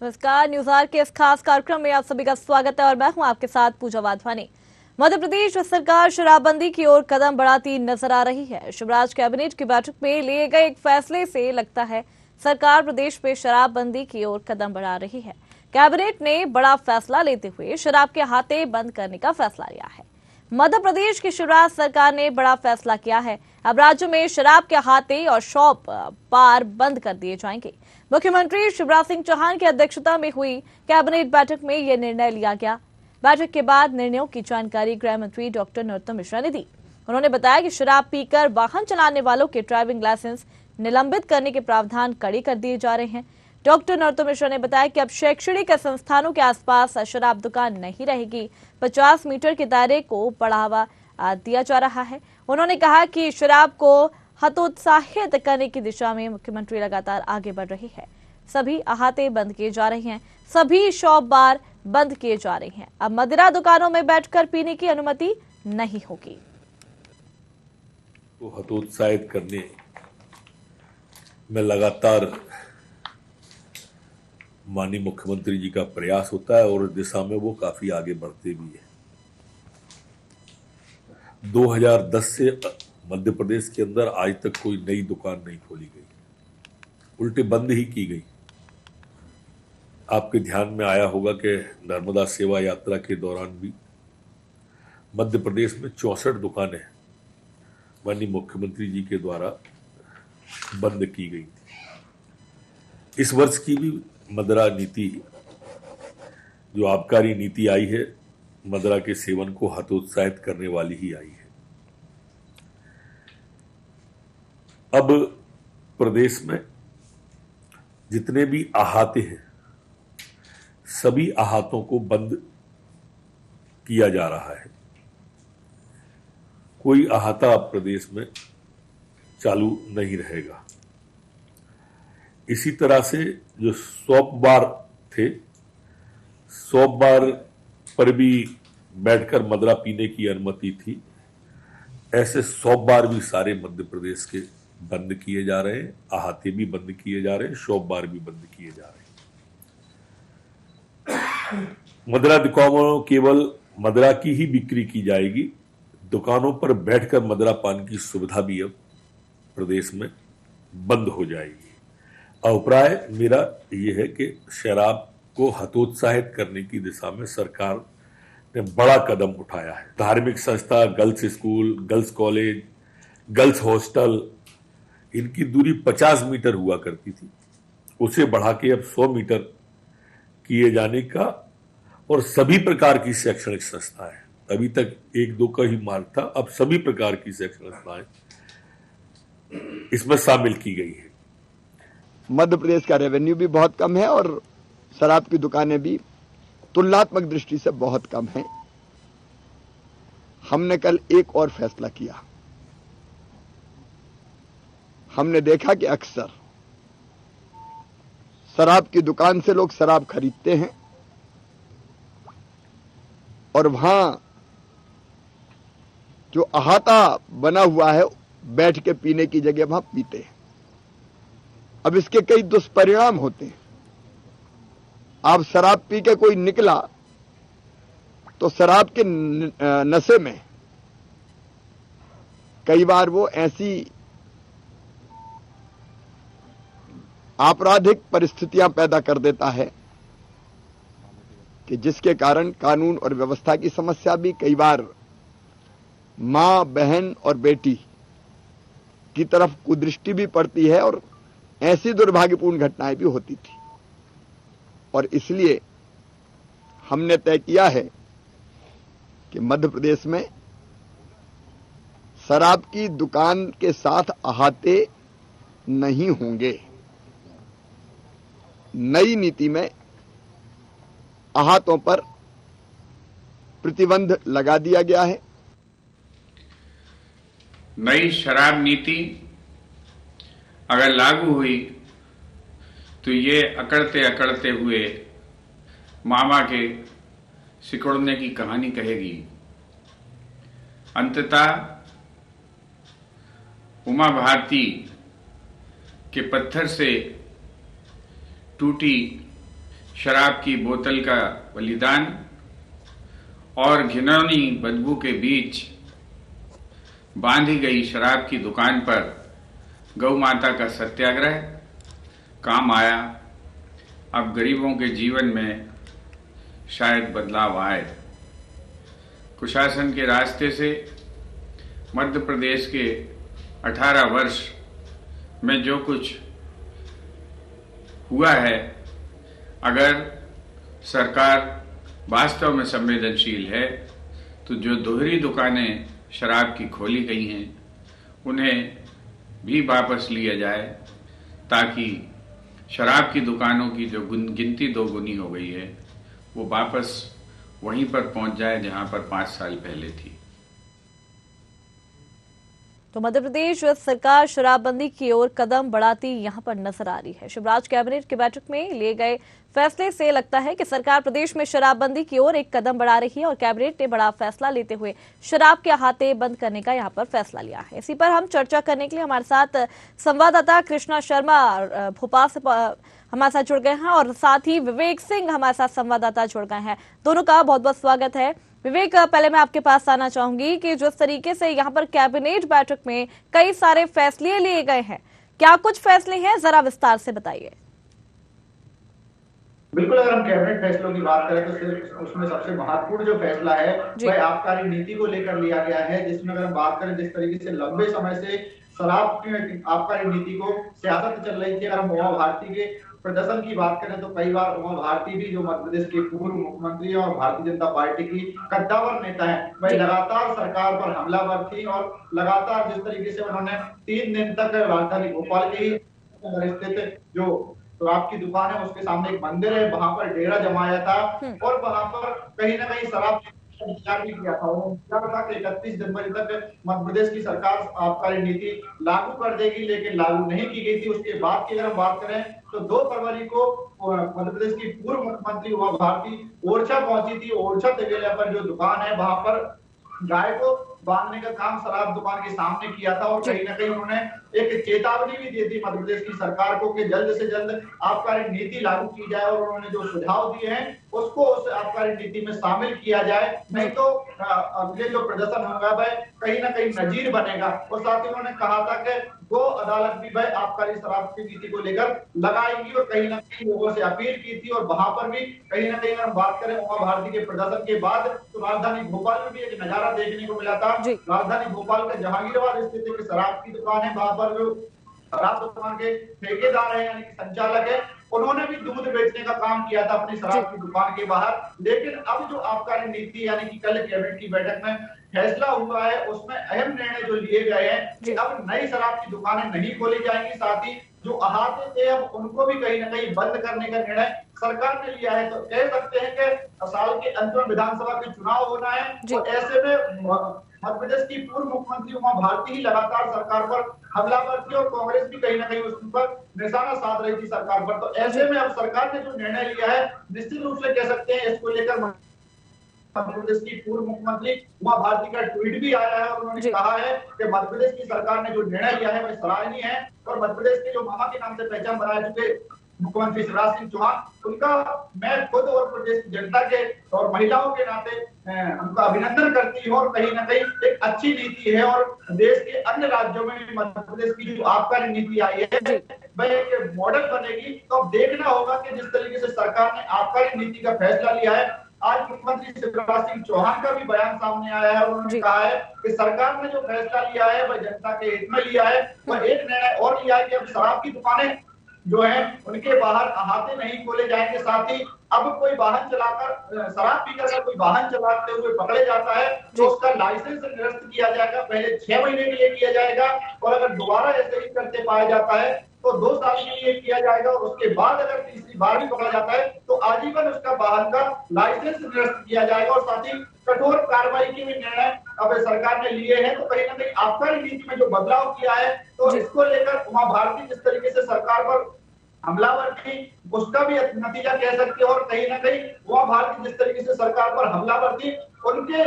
नमस्कार, news our के इस खास कार्यक्रम में आप सभी का स्वागत है और मैं हूं आपके साथ पूजा वाधवानी। मध्य प्रदेश सरकार शराबबंदी की ओर कदम बढ़ाती नजर आ रही है। शिवराज कैबिनेट की बैठक में लिए गए एक फैसले से लगता है सरकार प्रदेश में शराबबंदी की ओर कदम बढ़ा रही है। कैबिनेट ने बड़ा फैसला लेते हुए शराब के हाथे बंद करने का फैसला लिया है। मध्य प्रदेश की शिवराज सरकार ने बड़ा फैसला किया है। अब राज्य में शराब के हाथे और शॉप बार बंद कर दिए जाएंगे। मुख्यमंत्री शिवराज सिंह चौहान की अध्यक्षता में हुई कैबिनेट बैठक में यह निर्णय लिया गया। बैठक के बाद निर्णयों की जानकारी गृह मंत्री डॉक्टर नरोत्तम मिश्रा ने दी। उन्होंने बताया कि शराब पीकर वाहन चलाने वालों के ड्राइविंग लाइसेंस निलंबित करने के प्रावधान कड़े कर दिए जा रहे हैं। डॉक्टर नरोत्तम मिश्रा ने बताया कि अब शैक्षणिक संस्थानों के आसपास शराब दुकान नहीं रहेगी। 50 मीटर के दायरे को बढ़ावा दिया जा रहा है। उन्होंने कहा कि शराब को हतोत्साहित करने की दिशा में मुख्यमंत्री लगातार आगे बढ़ रही है। सभी अहाते बंद किए जा रहे हैं, सभी शॉप बार बंद किए जा रहे हैं। अब मदिरा दुकानों में बैठकर पीने की अनुमति नहीं होगी। को हतोत्साहित करने में लगातार माननीय मुख्यमंत्री जी का प्रयास होता है और इस दिशा में वो काफी आगे बढ़ते भी है। 2010 से मध्य प्रदेश के अंदर आज तक कोई नई दुकान नहीं खोली गई, उल्टे बंद ही की गई। आपके ध्यान में आया होगा कि नर्मदा सेवा यात्रा के दौरान भी मध्य प्रदेश में 64 दुकानें माननीय मुख्यमंत्री जी के द्वारा बंद की गई थी। इस वर्ष की भी मदिरा नीति, जो आबकारी नीति आई है, मदिरा के सेवन को हतोत्साहित करने वाली ही आई है। अब प्रदेश में जितने भी अहाते हैं, सभी अहातों को बंद किया जा रहा है। कोई अहाता अब प्रदेश में चालू नहीं रहेगा। इसी तरह से जो शॉप बार थे, शॉप बार पर भी बैठकर मदिरा पीने की अनुमति थी। ऐसे शॉप बार भी सारे मध्य प्रदेश के बंद किए जा रहे हैं, अहाते भी बंद किए जा रहे हैं, शॉप बार भी बंद किए जा रहे हैं। मदिरा दुकानों केवल मदिरा की ही बिक्री की जाएगी। दुकानों पर बैठकर मदिरा पान की सुविधा भी अब प्रदेश में बंद हो जाएगी। अभिप्राय मेरा यह है कि शराब को हतोत्साहित करने की दिशा में सरकार ने बड़ा कदम उठाया है। धार्मिक संस्था, girls school, girls college, girls hostel, इनकी दूरी 50 मीटर हुआ करती थी, उसे बढ़ा के अब 100 मीटर किए जाने का, और सभी प्रकार की शैक्षणिक संस्थाएं, अभी तक 1-2 का ही मार्ग था, अब सभी प्रकार की शैक्षणिक संस्थाएं इसमें शामिल की गई है। मध्य प्रदेश का रेवेन्यू भी बहुत कम है और शराब की दुकानें भी तुलनात्मक दृष्टि से बहुत कम हैं। हमने कल एक और फैसला किया। हमने देखा कि अक्सर शराब की दुकान से लोग शराब खरीदते हैं और वहां जो अहाता बना हुआ है, बैठ के पीने की जगह वहां पीते हैं। अब इसके कई दुष्परिणाम होते हैं। आप शराब पी के कोई निकला तो शराब के नशे में कई बार वो ऐसी आपराधिक परिस्थितियां पैदा कर देता है कि जिसके कारण कानून और व्यवस्था की समस्या भी, कई बार मां, बहन और बेटी की तरफ कुदृष्टि भी पड़ती है और ऐसी दुर्भाग्यपूर्ण घटनाएं भी होती थी। और इसलिए हमने तय किया है कि मध्य प्रदेश में शराब की दुकान के साथ अहाते नहीं होंगे। नई नीति में अहातों पर प्रतिबंध लगा दिया गया है। नई शराब नीति अगर लागू हुई तो ये अकड़ते अकड़ते हुए मामा के सिकुड़ने की कहानी कहेगी। अंततः उमा भारती के पत्थर से टूटी शराब की बोतल का बलिदान और घिनौनी बदबू के बीच बांधी गई शराब की दुकान पर गौ माता का सत्याग्रह काम आया। अब गरीबों के जीवन में शायद बदलाव आए। कुशासन के रास्ते से मध्य प्रदेश के 18 वर्ष में जो कुछ हुआ है, अगर सरकार वास्तव में संवेदनशील है तो जो दोहरी दुकानें शराब की खोली गई हैं उन्हें भी वापस लिया जाए, ताकि शराब की दुकानों की जो गिनती दोगुनी हो गई है वो वापस वहीं पर पहुंच जाए जहां पर 5 साल पहले थी। तो मध्य प्रदेश सरकार शराबबंदी की ओर कदम बढ़ाती यहां पर नजर आ रही है। शिवराज कैबिनेट की बैठक में लिए गए फैसले से लगता है कि सरकार प्रदेश में शराबबंदी की ओर एक कदम बढ़ा रही है और कैबिनेट ने बड़ा फैसला लेते हुए शराब के अहाते बंद करने का यहां पर फैसला लिया है। इसी पर हम चर्चा करने के लिए हमारे साथ संवाददाता कृष्णा शर्मा भोपाल से हमारे साथ जुड़ गए हैं और साथ ही विवेक सिंह हमारे साथ संवाददाता जुड़ गए हैं। दोनों का बहुत बहुत स्वागत है। विवेक, पहले मैं आपके पास आना चाहूंगी कि जिस तरीके से यहाँ पर कैबिनेट बैठक में कई सारे फैसले लिए गए हैं, क्या कुछ फैसले हैं, जरा विस्तार से बताइए। बिल्कुल, अगर हम कैबिनेट फैसलों की बात करें तो सिर्फ उसमें सबसे महत्वपूर्ण जो फैसला है वह आबकारी नीति को लेकर लिया गया है, जिसमें अगर हम बात करें जिस तरीके से लंबे समय से शराब की आबकारी नीति को सियासत चल रही थी। अगर हम उमा भारती के प्रदर्शन की बात करें तो कई बार उमा भारती भी जो मध्य प्रदेश के पूर्व मुख्यमंत्री और भारतीय जनता पार्टी की कद्दावर नेता है, वह लगातार सरकार पर हमलावर थी और लगातार जिस तरीके से उन्होंने 3 दिन तक राजधानी भोपाल के ही स्थित जो शराब की दुकान है उसके सामने एक मंदिर है, वहां पर डेरा जमाया था और वहां पर कहीं ना कहीं शराब विचार भी किया था। उन्होंने था कि 31 जनवरी तक मध्य प्रदेश की सरकार आबकारी नीति लागू कर देगी, लेकिन लागू नहीं की गई थी। उसके बाद की अगर हम बात करें तो 2 फरवरी को मध्य प्रदेश की पूर्व मुख्यमंत्री उमा भारती ओरछा पहुंची थी। ओरछा तबेला पर जो दुकान है वहां पर गाय को बांधने का काम शराब दुकान के सामने किया था और कहीं ना कहीं उन्होंने एक चेतावनी भी दी थी मध्य प्रदेश की सरकार को कि जल्द से जल्द आबकारी नीति लागू की जाए और उन्होंने जो सुझाव दिए हैं उसको उस आबकारी नीति में शामिल किया जाए, नहीं तो अगले जो प्रदर्शन होगा वह कहीं ना कहीं नजीर बनेगा। और साथ ही उन्होंने कहा था कि 2 अदालत भी वह आबकारी शराब की नीति को लेकर लगाएंगी और कहीं ना कहीं लोगों से अपील की थी। और वहां पर भी कहीं ना कहीं अगर बात करें उमा भारती के प्रदर्शन के बाद तो राजधानी भोपाल में भी एक नजारा देखने को मिला था। राजधानी भोपाल के जहांगीरबाग स्थित एक शराब की दुकान है, वहां पर जो शराब दुकान के ठेकेदार है यानी कि संचालक है, उन्होंने भी दूध बेचने का काम किया था अपनी शराब की दुकान के बाहर। लेकिन अब जो आबकारी नीति यानी कि कल कैबिनेट की बैठक में फैसला हुआ है उसमें अहम निर्णय जो लिए गए हैं कि अब नई शराब की दुकानें नहीं खोली जाएंगी, साथ ही जो अहाते थे अब उनको भी कहीं ना कहीं बंद करने का निर्णय सरकार ने लिया है। तो कह सकते हैं कि साल के अंत में विधानसभा के चुनाव होना है, तो ऐसे में मध्य प्रदेश की पूर्व मुख्यमंत्री उमा भारती ही लगातार सरकार पर हमलावर थी और कांग्रेस भी कहीं ना कहीं उस पर निशाना साध रही थी सरकार पर। तो ऐसे में अब सरकार ने जो निर्णय लिया है निश्चित रूप से कह सकते हैं इसको लेकर मध्य प्रदेश की पूर्व मुख्यमंत्री उमा भारती का ट्वीट भी आया है और उन्होंने कहा है कि मध्य प्रदेश की सरकार ने जो निर्णय लिया है वह सराहनीय है और मध्य प्रदेश के जो मामा के नाम से पहचान बनाए चुके मुख्यमंत्री शिवराज सिंह चौहान, उनका मैं खुद और प्रदेश की जनता के और महिलाओं के नाते उनका अभिनंदन करती हूँ। और कहीं ना कहीं एक अच्छी नीति है और देश के अन्य राज्यों में भी मध्य प्रदेश की जो आबकारी नीति आई है वह एक मॉडल बनेगी। तो अब देखना होगा कि जिस तरीके से सरकार ने आबकारी नीति का फैसला लिया है, आज मुख्यमंत्री शिवराज सिंह चौहान का भी बयान सामने आया है और उन्होंने कहा है कि सरकार ने जो फैसला लिया है वह जनता के हित में लिया है। वह एक निर्णय और लिया है कि अब शराब की दुकानें जो है उनके बाहर अहाते नहीं खोले जाएंगे, साथ ही अब कोई वाहन चलाकर शराब पीकर कोई वाहन चलाते हुए पकड़े जाता है तो उसका लाइसेंस निरस्त किया जाएगा, पहले 6 महीने के लिए किया जाएगा और अगर दोबारा ऐसे ही करते पाया जाता है तो 2 साल के लिए किया जाएगा और उसके बाद अगर तीसरी बार भी पकड़ा जाता है तो आजीवन उसका वाहन का लाइसेंस निरस्त किया जाएगा। और साथ ही कठोर कार्रवाई के भी निर्णय अब सरकार ने लिए हैं। तो कहीं ना कहीं आबकारी नीति में जो बदलाव किया है तो इसको लेकर उमा भारती जिस तरीके से सरकार पर हमलावर थी उसका भी नतीजा कह सकते हैं और कहीं ना कहीं उमा भारती जिस तरीके से सरकार पर हमलावर थी उनके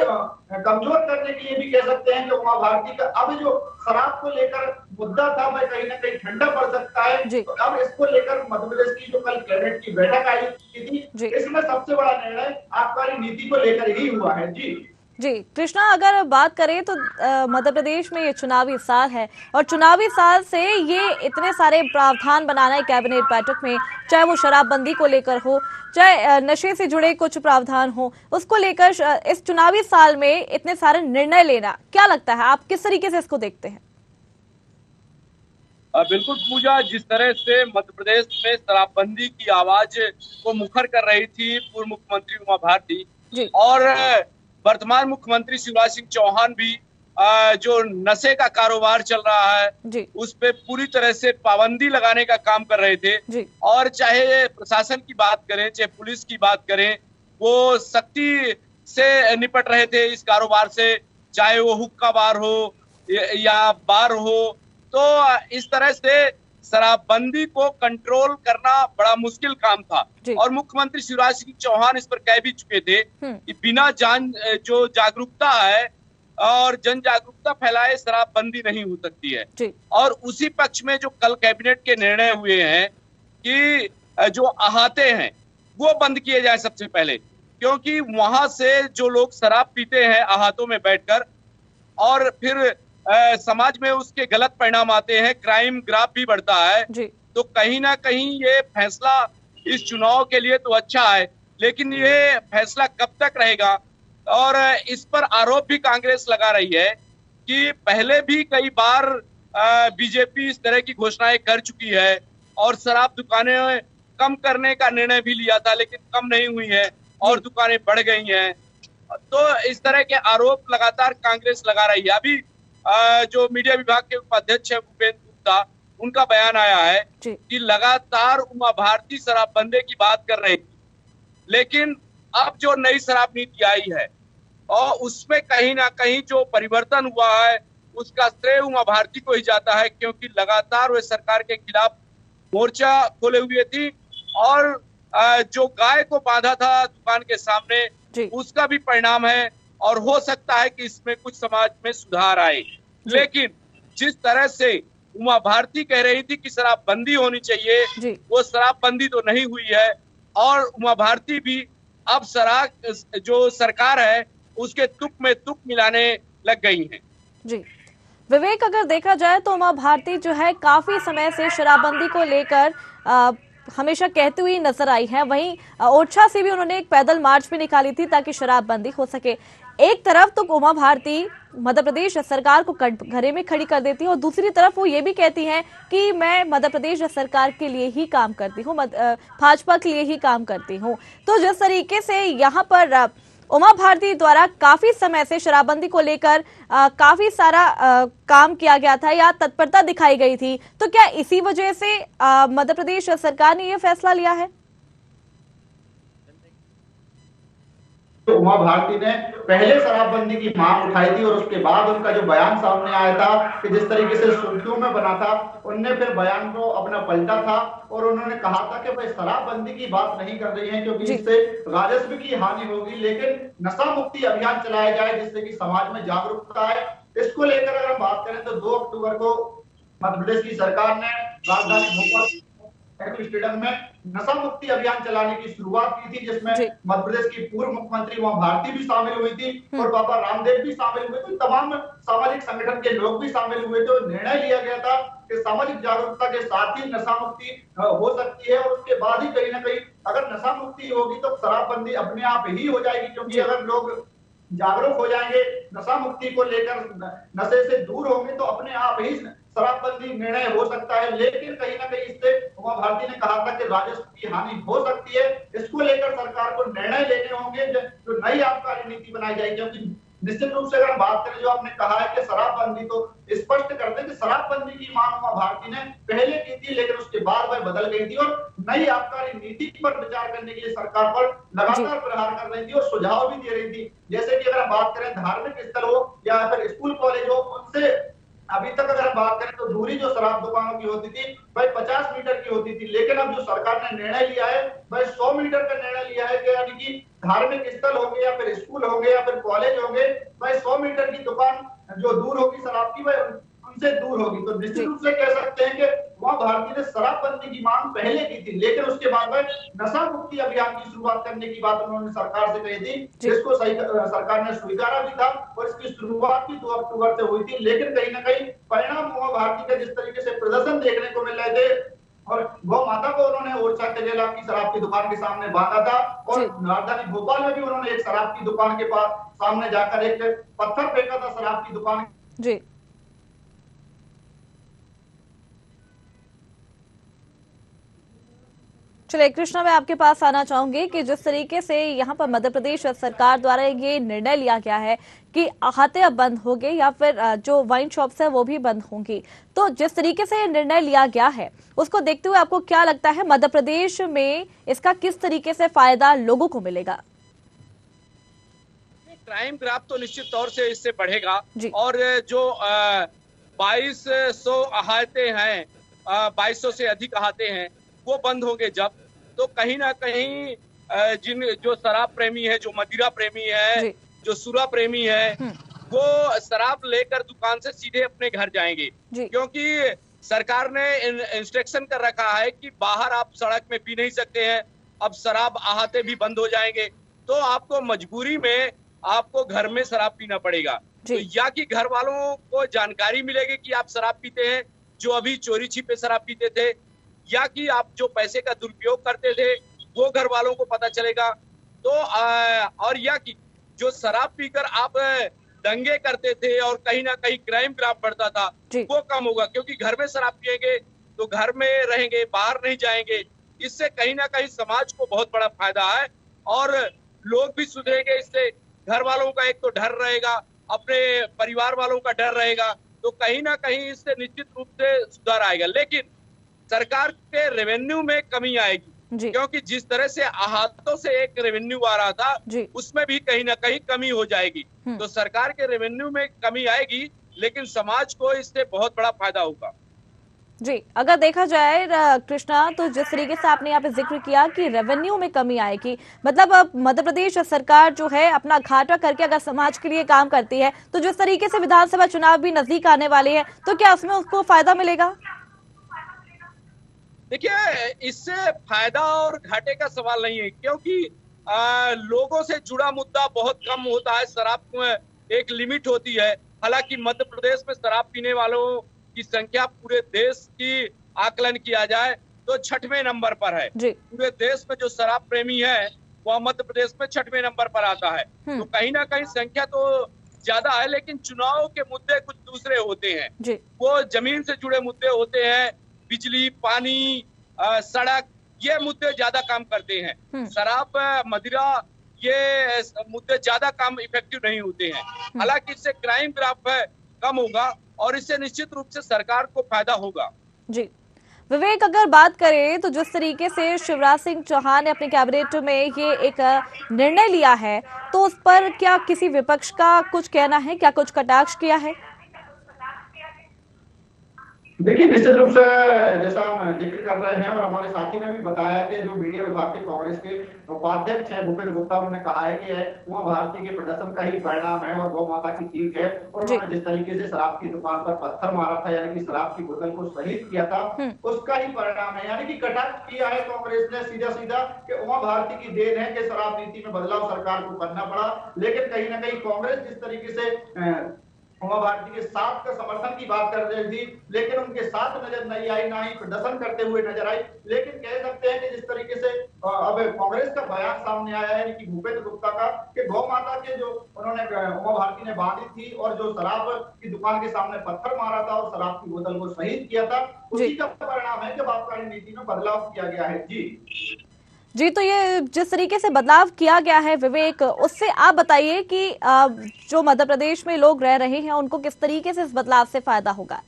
कमजोर करने के लिए भी कह सकते हैं कि उमा भारती का अब जो शराब को लेकर मुद्दा था वह कहीं ना कहीं ठंडा पड़ सकता है। तो अब इसको लेकर मध्य प्रदेश की जो कल कैबिनेट की बैठक आई थी इसमें सबसे बड़ा निर्णय आबकारी नीति को लेकर ही हुआ है। जी कृष्णा, अगर बात करें तो मध्य प्रदेश में ये चुनावी साल है और चुनावी साल से ये इतने सारे प्रावधान बनाना है कैबिनेट बैठक में, चाहे वो शराबबंदी को लेकर हो, चाहे नशे से जुड़े कुछ प्रावधान हो, उसको लेकर इस चुनावी साल में इतने सारे निर्णय लेना, क्या लगता है आप किस तरीके से इसको देखते हैं? बिल्कुल पूजा, जिस तरह से मध्य प्रदेश में शराबबंदी की आवाज को मुखर कर रही थी पूर्व मुख्यमंत्री उमा भारती और वर्तमान मुख्यमंत्री शिवराज सिंह चौहान भी जो नशे का कारोबार चल रहा है उस पे पूरी तरह से पाबंदी लगाने का काम कर रहे थे। और चाहे प्रशासन की बात करें, चाहे पुलिस की बात करें, वो सख्ती से निपट रहे थे इस कारोबार से, चाहे वो हुक्का बार हो या बार हो। तो इस तरह से शराबबंदी को कंट्रोल करना बड़ा मुश्किल काम था और मुख्यमंत्री शिवराज सिंह चौहान इस पर कह भी चुके थे कि बिना जो जागरूकता है और जन जागरूकता फैलाए शराबबंदी नहीं हो सकती है। और उसी पक्ष में जो कल कैबिनेट के निर्णय हुए हैं कि जो अहाते हैं वो बंद किए जाए सबसे पहले, क्योंकि वहां से जो लोग शराब पीते हैं अहातों में बैठकर और फिर समाज में उसके गलत परिणाम आते हैं, क्राइम ग्राफ भी बढ़ता है। तो कहीं ना कहीं ये फैसला इस चुनाव के लिए तो अच्छा है, लेकिन ये फैसला कब तक रहेगा? और इस पर आरोप भी कांग्रेस लगा रही है कि पहले भी कई बार बीजेपी इस तरह की घोषणाएं कर चुकी है और शराब दुकानें कम करने का निर्णय भी लिया था, लेकिन कम नहीं हुई है और दुकानें बढ़ गई हैं। तो इस तरह के आरोप लगातार कांग्रेस लगा रही है। अभी जो मीडिया विभाग के उपाध्यक्ष है भूपेंद्र गुप्ता, उनका बयान आया है कि लगातार उमा भारती शराबबंदी की बात कर रही थी, लेकिन अब जो नई शराब नीति आई है और उसमें कहीं ना कहीं जो परिवर्तन हुआ है उसका श्रेय उमा भारती को ही जाता है, क्योंकि लगातार वे सरकार के खिलाफ मोर्चा खोले हुए थी और जो गाय को बांधा था दुकान के सामने उसका भी परिणाम है और हो सकता है कि इसमें कुछ समाज में सुधार आए। लेकिन जिस तरह से उमा भारती कह रही थी कि शराबबंदी होनी चाहिए, वो शराबबंदी तो नहीं हुई है और उमा भारती भी अब जो सरकार है उसके तुक में तुक मिलाने लग गई हैं। विवेक, अगर देखा जाए तो उमा भारती जो है काफी समय से शराबबंदी को लेकर हमेशा कहती हुई नजर आई है। वहीं ओरछा से भी उन्होंने एक पैदल मार्च भी निकाली थी ताकि शराबबंदी हो सके। एक तरफ तो उमा भारती मध्य प्रदेश सरकार को घरे में खड़ी कर देती है और दूसरी तरफ वो ये भी कहती हैं कि मैं मध्य प्रदेश सरकार के लिए ही काम करती हूँ, भाजपा के लिए ही काम करती हूँ। तो जिस तरीके से यहाँ पर उमा भारती द्वारा काफी समय से शराबबंदी को लेकर काफी सारा काम किया गया था या तत्परता दिखाई गई थी, तो क्या इसी वजह से मध्य प्रदेश सरकार ने यह फैसला लिया है? तो उमा भारती ने पहले शराबबंदी की मांग उठाई थी और उसके बाद उनका जो बयान सामने आया था कि जिस तरीके से सुर्खियों में बना था, उनने फिर बयान को अपना पलटा था और उन्होंने कहा था कि भाई शराबबंदी की बात नहीं कर रही है क्योंकि इससे राजस्व की हानि होगी, लेकिन नशा मुक्ति अभियान चलाया जाए जिससे कि समाज में जागरूकता है। इसको लेकर अगर हम बात करें तो 2 अक्टूबर को मध्य प्रदेश की सरकार ने राजधानी भोपाल स्टेडियम में नशा मुक्ति अभियान चलाने की शुरुआत की थी, जिसमें मध्य प्रदेश की पूर्व मुख्यमंत्री उमा भारती भी शामिल हुई थी और बाबा रामदेव भी शामिल हुए थे, तमाम सामाजिक संगठन के लोग भी शामिल हुए थे। निर्णय लिया गया था कि सामाजिक जागरूकता के साथ ही नशा मुक्ति हो सकती है और उसके बाद ही कहीं ना कहीं अगर नशा मुक्ति होगी तो शराबबंदी अपने आप ही हो जाएगी, क्योंकि अगर लोग जागरूक हो जाएंगे, नशा मुक्ति को लेकर नशे से दूर होंगे तो अपने आप ही शराबबंदी निर्णय हो सकता है। लेकिन कहीं ना कहीं इससे उमा भारती ने कहा था कि राजस्व की हानि हो सकती है। इसको लेकर सरकार को निर्णय लेने होंगे, जो नई आबकारी नीति बनाई जाएगी। क्योंकि निश्चित रूप से अगर हम बात करें, जो आपने कहा है कि शराबबंदी, तो स्पष्ट करते कि शराबबंदी की मांग उमा भारती ने पहले की थी, लेकिन उसके बाद वह बदल गई थी और नई आबकारी नीति पर विचार करने के लिए सरकार पर लगातार प्रहार कर रही थी और सुझाव भी दे रही थी। जैसे कि अगर हम बात करें धार्मिक स्थल हो या फिर स्कूल कॉलेज हो, उनसे अभी तक अगर हम बात करें तो दूरी जो शराब दुकानों की होती थी वह 50 मीटर की होती थी, लेकिन अब जो सरकार ने निर्णय लिया है वह 100 मीटर का निर्णय लिया है कि यानी कि धार्मिक स्थल होंगे या फिर स्कूल होंगे या फिर कॉलेज होंगे, वह 100 मीटर की दुकान जो दूर होगी शराब की, वह उनसे दूर होगी। तो निश्चित रूप से कह सकते हैं कि उमा भारती ने शराबबंदी की मांग पहले की थी, लेकिन उसके बाद में नशा मुक्ति अभियान की शुरुआत करने की बात उन्होंने सरकार से कही थी, जिसको सरकार ने स्वीकारा भी था और इसकी शुरुआत भी 2 अक्टूबर से हुई थी। लेकिन कहीं ना कहीं परिणाम उमा भारती के जिस तरीके से प्रदर्शन देखने को मिल रहे थे और गौ माता को उन्होंने ओरछा टेरेला की शराब की दुकान के सामने बांधा था और राजधानी भोपाल में भी उन्होंने एक शराब की दुकान के पास सामने जाकर एक पत्थर फेंका था शराब की दुकान। जी, चलिए कृष्णा, मैं आपके पास आना चाहूंगी कि जिस तरीके से यहाँ पर मध्य प्रदेश सरकार द्वारा ये निर्णय लिया गया है कि अहाते अब बंद होंगे या फिर जो वाइन शॉप्स है वो भी बंद होंगी, तो जिस तरीके से निर्णय लिया गया है उसको देखते हुए आपको क्या लगता है मध्य प्रदेश में इसका किस तरीके से फायदा लोगों को मिलेगा? क्राइम ग्राफ तो निश्चित तौर से इससे बढ़ेगा और जो 2200 अहाते हैं, 2200 से अधिक अहाते हैं वो बंद होंगे जब, तो कहीं ना कहीं जो शराब प्रेमी है, जो मदिरा प्रेमी है, जो सुरा प्रेमी है, वो शराब लेकर दुकान से सीधे अपने घर जाएंगे, क्योंकि सरकार ने इंस्ट्रक्शन कर रखा है कि बाहर आप सड़क में पी नहीं सकते हैं। अब शराब अहाते भी बंद हो जाएंगे तो आपको मजबूरी में आपको घर में शराब पीना पड़ेगा। तो या कि घर वालों को जानकारी मिलेगी कि आप शराब पीते हैं, जो अभी चोरी छिपे शराब पीते थे, या कि आप जो पैसे का दुरुपयोग करते थे वो घर वालों को पता चलेगा। तो और या कि जो शराब पीकर आप दंगे करते थे और कहीं ना कहीं क्राइम ग्राफ बढ़ता था वो कम होगा, क्योंकि घर में शराब पिएंगे तो घर में रहेंगे, बाहर नहीं जाएंगे। इससे कहीं ना कहीं समाज को बहुत बड़ा फायदा है और लोग भी सुधरेंगे। इससे घर वालों का एक तो डर रहेगा, अपने परिवार वालों का डर रहेगा, तो कहीं ना कहीं इससे निश्चित रूप से सुधार आएगा। लेकिन सरकार के रेवेन्यू में कमी आएगी, क्योंकि जिस तरह से अहातों से एक रेवेन्यू आ रहा था उसमें भी कहीं ना कहीं कमी हो जाएगी। तो सरकार के रेवेन्यू में कमी आएगी, लेकिन समाज को इससे बहुत बड़ा फायदा होगा। जी, अगर देखा जाए कृष्णा, तो जिस तरीके से आपने यहाँ पे जिक्र किया कि रेवेन्यू में कमी आएगी, मतलब अब मध्य प्रदेश सरकार जो है अपना घाटा करके अगर समाज के लिए काम करती है, तो जिस तरीके से विधानसभा चुनाव भी नजदीक आने वाले हैं, तो क्या उसमें उसको फायदा मिलेगा? देखिए, इससे फायदा और घाटे का सवाल नहीं है, क्योंकि लोगों से जुड़ा मुद्दा बहुत कम होता है। शराब में एक लिमिट होती है। हालांकि मध्य प्रदेश में शराब पीने वालों की संख्या पूरे देश की आकलन किया जाए तो 6वें नंबर पर है। पूरे देश में जो शराब प्रेमी है वह मध्य प्रदेश में 6वें नंबर पर आता है। तो कहीं ना कहीं संख्या तो ज्यादा है, लेकिन चुनाव के मुद्दे कुछ दूसरे होते हैं। वो जमीन से जुड़े मुद्दे होते हैं, बिजली, पानी, सड़क, ये मुद्दे ज्यादा काम करते हैं। शराब, मदिरा, ये मुद्दे ज्यादा काम इफेक्टिव नहीं होते हैं। हालांकि इससे क्राइम ग्राफ कम होगा और इससे निश्चित रूप से सरकार को फायदा होगा। जी विवेक, अगर बात करें तो जिस तरीके से शिवराज सिंह चौहान ने अपने कैबिनेट में ये एक निर्णय लिया है, तो उस पर क्या किसी विपक्ष का कुछ कहना है, क्या कुछ कटाक्ष किया है? देखिए, निश्चित रूप से जैसा हम जिक्र कर रहे हैं और हमारे साथी ने भी बताया कि जो मीडिया विभाग के कांग्रेस के उपाध्यक्ष हैं भूपेंद्र गुप्ता, उन्होंने कहा है कि उमा भारती के प्रदर्शन का ही परिणाम है और गौ माता की चीख है। और उन्होंने जिस तरीके से शराब की दुकान पर पत्थर मारा था, यानी कि शराब की बोतल को शहीद किया था, उसका ही परिणाम है। यानी कि कटाक्ष किया है कांग्रेस ने सीधा सीधा कि उमा भारती की देन है कि शराब नीति में बदलाव सरकार को करना पड़ा। लेकिन कहीं ना कहीं कांग्रेस जिस तरीके से उमा भारती के साथ का समर्थन की बात कर रही थी, लेकिन उनके साथ नजर नहीं आई, ना ही प्रदर्शन करते हुए नजर आई। लेकिन कह सकते हैं कि जिस तरीके से अब कांग्रेस का बयान सामने आया है कि भूपेंद्र गुप्ता का, कि गौ माता के जो उन्होंने उमा भारती ने बांधी थी और जो शराब की दुकान के सामने पत्थर मारा था और शराब की बोतल को शहीद किया था, उसी का परिणाम है जब आबकारी नीति में बदलाव किया गया है। जी, तो ये जिस तरीके से बदलाव किया गया है विवेक, उससे आप बताइए कि जो मध्य प्रदेश में लोग रह रहे हैं उनको किस तरीके से इस बदलाव से फायदा होगा?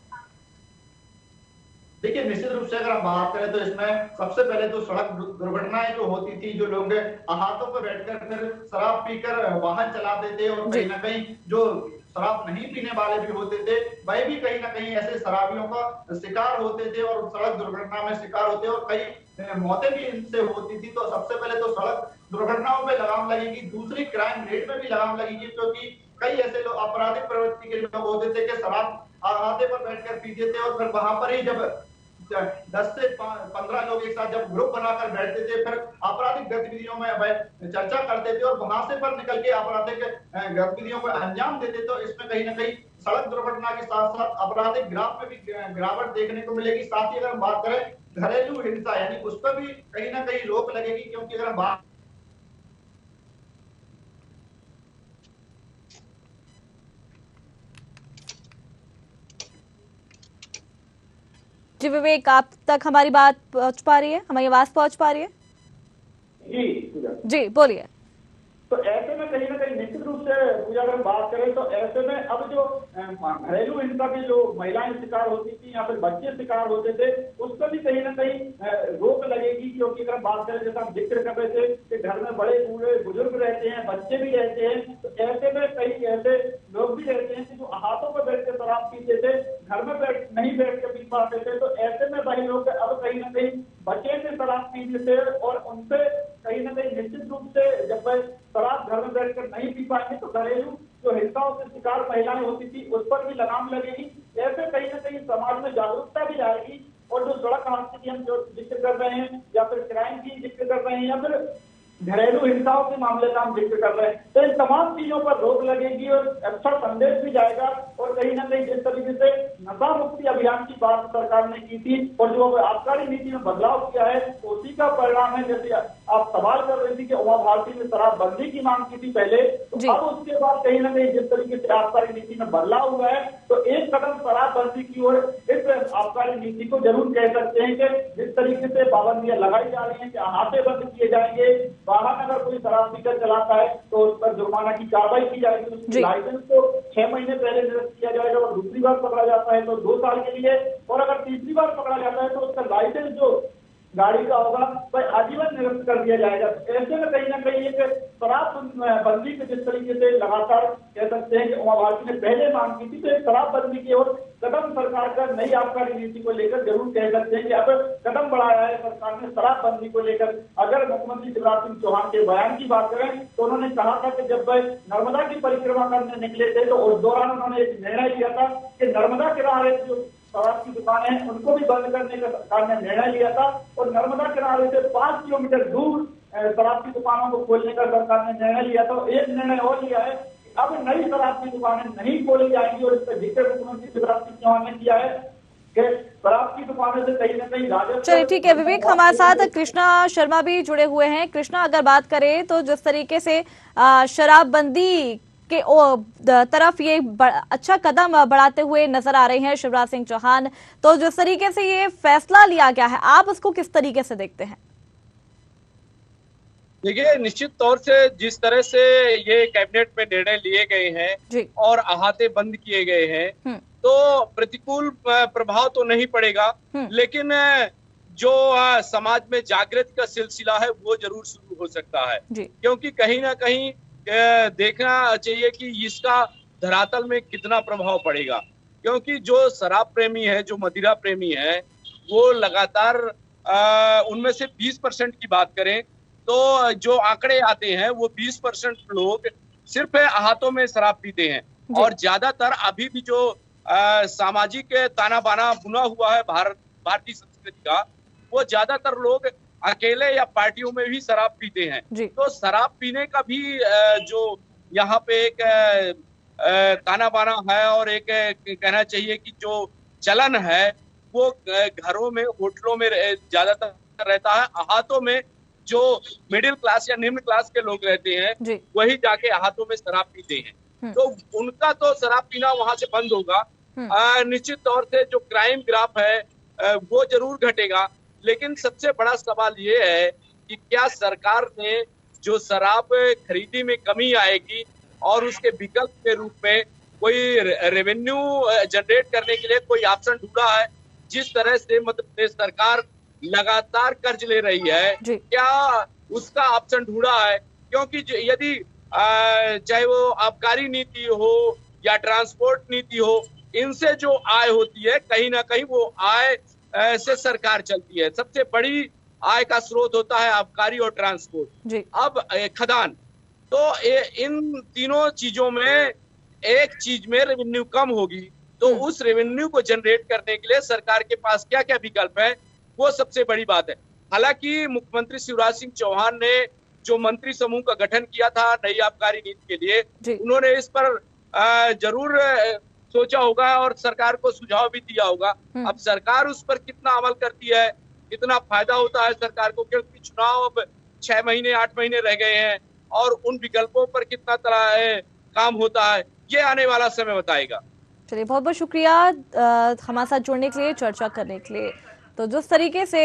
देखिए, निश्चित रूप से अगर हम बात करें तो इसमें सबसे पहले तो सड़क दुर्घटनाएं जो होती थी, जो लोग अहातों पर बैठकर फिर शराब पीकर वाहन चलाते थे और कहीं ना कहीं जो शराब नहीं पीने वाले भी होते थे, वह भी कहीं ना कहीं ऐसे शराबियों का शिकार होते थे और सड़क दुर्घटना में शिकार होते और कई मौतें भी इनसे होती थी। तो सबसे पहले तो सड़क दुर्घटनाओं पे लगाम लगेगी, दूसरी क्राइम रेट में भी लगाम लगेगी, क्योंकि कई ऐसे लोग आपराधिक प्रवृत्ति के लोग होते थे कि शराब अहाते पर बैठकर पीते थे और फिर वहां पर ही जब 10 से 15 लोग एक साथ जब ग्रुप बनाकर बैठते थे, फिर आपराधिक गतिविधियों में चर्चा करते थे और वहां से पर निकल के आपराधिक गतिविधियों को अंजाम देते। तो इसमें कहीं ना कहीं सड़क दुर्घटना के साथ साथ आपराधिक ग्राफ में भी गिरावट देखने को मिलेगी। साथ ही अगर हम बात करें घरेलू हिंसा, यानी उस पर भी कहीं ना कहीं रोक लगेगी, क्योंकि अगर हम बात जी विवेक, आप तक हमारी बात पहुंच पा रही है, हमारी आवाज पहुंच पा रही है? जी बोलिए। तो ऐसे में कहीं ना कहीं निश्चित रूप से पूजा अगर बात करें तो ऐसे में अब जो घरेलू हिंसा की जो महिलाएं शिकार होती थी या फिर बच्चे शिकार होते थे, उस पर भी कहीं ना कहीं रोक लगेगी। क्योंकि अगर बात करें, जैसा हम जिक्र कर रहे थे कि घर में बड़े बूढ़े बुजुर्ग रहते हैं, बच्चे भी रहते हैं, तो ऐसे में कई ऐसे लोग भी रहते हैं कि जो हाथों पर बैठ कर शराब पीते थे, घर में नहीं बैठ कर पी पाते थे। तो ऐसे में वही लोग अब कहीं ना कहीं बच्चे से शराब पीते थे और उनसे कहीं ना कहीं निश्चित रूप से जब वह शराब घर में बैठकर नहीं पी पाएंगे तो घरेलू जो हिंसाओं से शिकार महिलाएं होती थी उस पर भी लगाम लगेगी। ऐसे कहीं ना कहीं समाज में जागरूकता भी आएगी और जो सड़क हादसे की हम जो जिक्र कर रहे हैं या फिर क्राइम की जिक्र कर रहे हैं या फिर घरेलू हिंसाओं के मामले का हम जिक्र कर रहे हैं, तो इन तमाम चीजों पर रोक लगेगी और अच्छा संदेश भी जाएगा। और कहीं ना कहीं जिस तरीके से नशा मुक्ति अभियान की बात सरकार ने की थी और जो आबकारी नीति में बदलाव किया है, उसी का परिणाम है। जैसे आप सवाल कर रही थी कि उमा भारती ने शराबबंदी की मांग की थी पहले, तो अब उसके बाद कहीं ना कहीं जिस तरीके से आबकारी नीति में बदलाव हुआ है, तो एक कदम शराबबंदी की ओर इस आबकारी नीति को जरूर कह सकते हैं कि जिस तरीके से पाबंदियां लगाई जा रही है कि अहाते बंद किए जाएंगे, वाहन अगर कोई शराब पीकर चलाता है तो उस पर जुर्माना की कार्रवाई की जाएगी, उसकी लाइसेंस को 6 महीने पहले निरस्त किया जाएगा और दूसरी बार पकड़ा जाता है तो 2 साल के लिए, और अगर तीसरी बार पकड़ा जाता है तो उसका लाइसेंस जो गाड़ी का होगा वह आजीवन निरस्त कर दिया जाएगा। ऐसे में कहीं ना कहीं एक शराबबंदी के जिस तरीके से लगातार कह सकते हैं कि उमा भारती ने पहले मांग की थी, तो एक शराबबंदी की ओर कदम सरकार का नई आबकारी नीति को लेकर जरूर कह सकते हैं कि अब कदम बढ़ाया है सरकार ने शराबबंदी को लेकर। अगर मुख्यमंत्री शिवराज सिंह चौहान के बयान की बात करें तो उन्होंने कहा था कि जब वह नर्मदा की परिक्रमा करने निकले थे तो उस दौरान उन्होंने एक निर्णय लिया था कि नर्मदा किनारे जो शराब की दुकानें हैं उनको भी बंद करने का सरकार ने निर्णय लिया था और नर्मदा किनारे से 5 किलोमीटर दूर शराब की दुकानों को खोलने का सरकार ने निर्णय लिया था। एक निर्णय और लिया है, अब नई शराब की दुकानें नहीं खोली जाएंगी और इस पर जिक्र मुख्यमंत्री शिवराज सिंह चौहान ने किया है कि शराब की दुकानों से कहीं ना कहीं राजस्व। चलिए ठीक है विवेक, हमारे साथ कृष्णा शर्मा भी जुड़े हुए हैं। कृष्णा, अगर बात करें तो जिस तरीके से शराबबंदी के तरफ ये अच्छा कदम बढ़ाते हुए नजर आ रहे हैं शिवराज सिंह चौहान, तो जिस तरीके से ये फैसला लिया गया है आप उसको किस तरीके से देखते हैं? देखिए, निश्चित तौर से जिस तरह से ये कैबिनेट में निर्णय लिए गए हैं और अहाते बंद किए गए हैं तो प्रतिकूल प्रभाव तो नहीं पड़ेगा, लेकिन जो समाज में जागृति का सिलसिला है वो जरूर शुरू हो सकता है। क्योंकि कहीं ना कहीं देखना चाहिए कि इसका धरातल में कितना प्रभाव पड़ेगा। क्योंकि जो शराब प्रेमी है, जो मदिरा प्रेमी है, वो लगातार उनमें से 20% की बात करें तो जो आंकड़े आते हैं वो 20% लोग सिर्फ हाथों में शराब पीते हैं और ज्यादातर अभी भी जो सामाजिक ताना बाना बुना हुआ है भारतीय संस्कृति का, वो ज्यादातर लोग अकेले या पार्टियों में भी शराब पीते हैं। तो शराब पीने का भी जो यहाँ पे एक ताना बाना है और एक कहना चाहिए कि जो चलन है वो घरों में, होटलों में ज्यादातर रहता है। हाथों में जो मिडिल क्लास या निम्न क्लास के लोग रहते हैं वही जाके हाथों में शराब पीते हैं, तो उनका तो शराब पीना वहां से बंद होगा। निश्चित तौर से जो क्राइम ग्राफ है वो जरूर घटेगा, लेकिन सबसे बड़ा सवाल ये है कि क्या सरकार ने जो शराब खरीदी में कमी आएगी और उसके विकल्प के रूप में कोई रेवेन्यू जनरेट करने के लिए कोई ऑप्शन ढूंढा है। जिस तरह से मध्य प्रदेश सरकार लगातार कर्ज ले रही है, क्या उसका ऑप्शन ढूंढा है? क्योंकि यदि चाहे वो आबकारी नीति हो या ट्रांसपोर्ट नीति हो, इनसे जो आय होती है कहीं ना कहीं वो आय से सरकार चलती है। सबसे बड़ी आय का स्रोत होता है आबकारी और ट्रांसपोर्ट। अब खदान, तो इन तीनों चीजों में एक चीज में रेवेन्यू कम होगी तो उस रेवेन्यू को जनरेट करने के लिए सरकार के पास क्या क्या विकल्प है, वो सबसे बड़ी बात है। हालांकि मुख्यमंत्री शिवराज सिंह चौहान ने जो मंत्री समूह का गठन किया था नई आबकारी नीति के लिए, उन्होंने इस पर जरूर सोचा होगा और सरकार को सुझाव भी दिया होगा। अब सरकार उस पर कितना अमल करती है, कितना फायदा होता है सरकार को, क्योंकि चुनाव अब 6 महीने 8 महीने रह गए हैं और उन विकल्पों पर कितना तरह काम होता है, ये आने वाला समय बताएगा। चलिए, बहुत बहुत शुक्रिया हमारे साथ जुड़ने के लिए, चर्चा करने के लिए। तो जिस तरीके से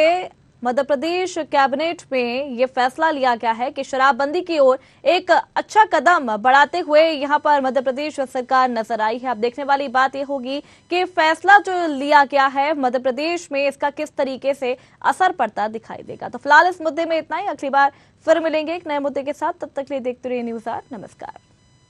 मध्य प्रदेश कैबिनेट में ये फैसला लिया गया है कि शराबबंदी की ओर एक अच्छा कदम बढ़ाते हुए यहाँ पर मध्य प्रदेश सरकार नजर आई है। अब देखने वाली बात ये होगी कि फैसला जो लिया गया है मध्य प्रदेश में, इसका किस तरीके से असर पड़ता दिखाई देगा। तो फिलहाल इस मुद्दे में इतना ही, अगली बार फिर मिलेंगे एक नए मुद्दे के साथ। तब तक के लिए देखते रहिए न्यूज़ 8। नमस्कार।